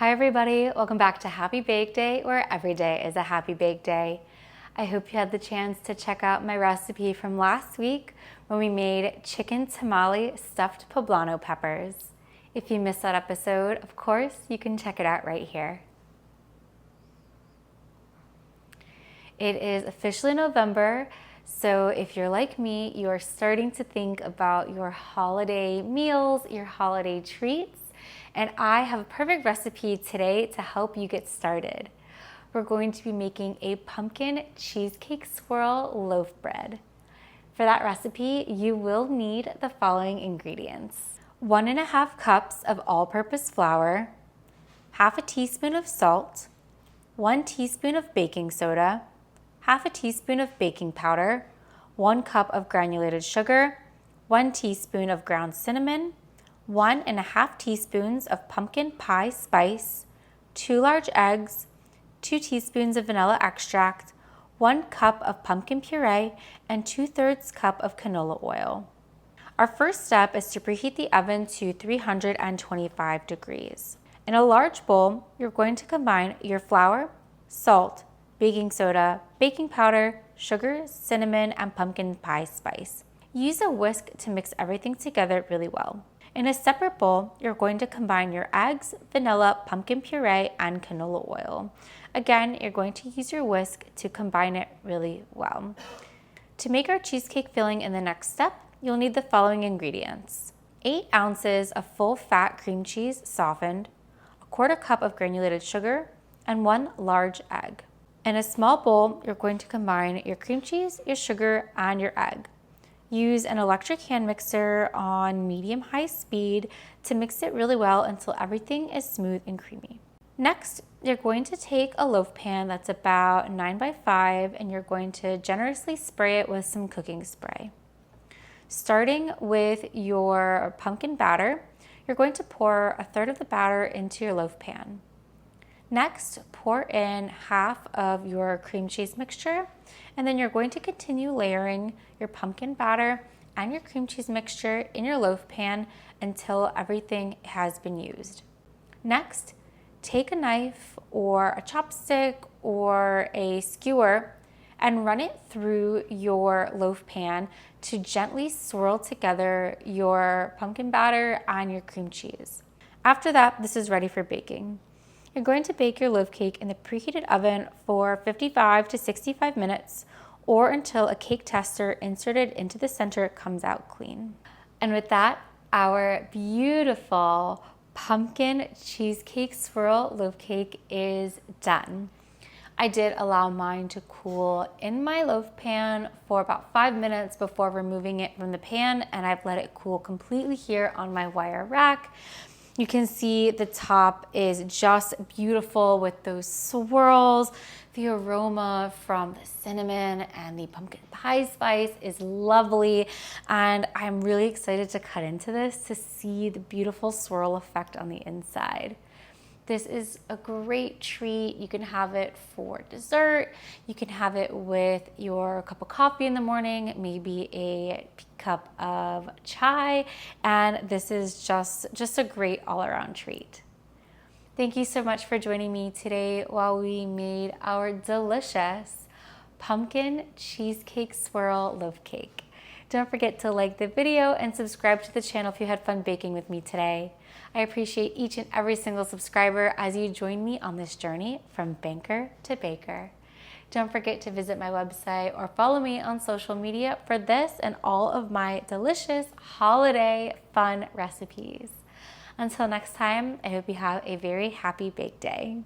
Hi everybody, welcome back to Happy Bake Day, where every day is a happy bake day. I hope you had the chance to check out my recipe from last week when we made chicken tamale stuffed poblano peppers. If you missed that episode, of course, you can check it out right here. It is officially November, so if you're like me, you are starting to think about your holiday meals, your holiday treats, and I have a perfect recipe today to help you get started. We're going to be making a pumpkin cheesecake swirl loaf bread. For that recipe, you will need the following ingredients: 1.5 cups of all-purpose flour, half a teaspoon of salt, 1 teaspoon of baking soda, half a teaspoon of baking powder, 1 cup of granulated sugar, 1 teaspoon of ground cinnamon, 1.5 teaspoons of pumpkin pie spice, 2 large eggs, 2 teaspoons of vanilla extract, 1 cup of pumpkin puree, and 2/3 cup of canola oil. Our first step is to preheat the oven to 325 degrees. In a large bowl, you're going to combine your flour, salt, baking soda, baking powder, sugar, cinnamon, and pumpkin pie spice. Use a whisk to mix everything together really well. In a separate bowl, you're going to combine your eggs, vanilla, pumpkin puree, and canola oil. Again, you're going to use your whisk to combine it really well. To make our cheesecake filling in the next step, you'll need the following ingredients: 8 ounces of full fat cream cheese softened, 1/4 cup of granulated sugar, and 1 large egg. In a small bowl, you're going to combine your cream cheese, your sugar, and your egg. Use an electric hand mixer on medium-high speed to mix it really well until everything is smooth and creamy. Next, you're going to take a loaf pan that's about 9 by 5 and you're going to generously spray it with some cooking spray. Starting with your pumpkin batter, you're going to pour 1/3 of the batter into your loaf pan. Next, pour in half of your cream cheese mixture, and then you're going to continue layering your pumpkin batter and your cream cheese mixture in your loaf pan until everything has been used. Next, take a knife or a chopstick or a skewer and run it through your loaf pan to gently swirl together your pumpkin batter and your cream cheese. After that, this is ready for baking. You're going to bake your loaf cake in the preheated oven for 55 to 65 minutes or until a cake tester inserted into the center comes out clean. And with that, our beautiful pumpkin cheesecake swirl loaf cake is done. I did allow mine to cool in my loaf pan for about 5 minutes before removing it from the pan, and I've let it cool completely here on my wire rack. You can see the top is just beautiful with those swirls. The aroma from the cinnamon and the pumpkin pie spice is lovely, and I'm really excited to cut into this to see the beautiful swirl effect on the inside. This is a great treat. You can have it for dessert. You can have it with your cup of coffee in the morning, maybe a cup of chai, and this is just a great all-around treat. Thank you so much for joining me today while we made our delicious pumpkin cheesecake swirl loaf cake. Don't forget to like the video and subscribe to the channel if you had fun baking with me today. I appreciate each and every single subscriber as you join me on this journey from banker to baker. Don't forget to visit my website or follow me on social media for this and all of my delicious holiday fun recipes. Until next time, I hope you have a very happy bake day.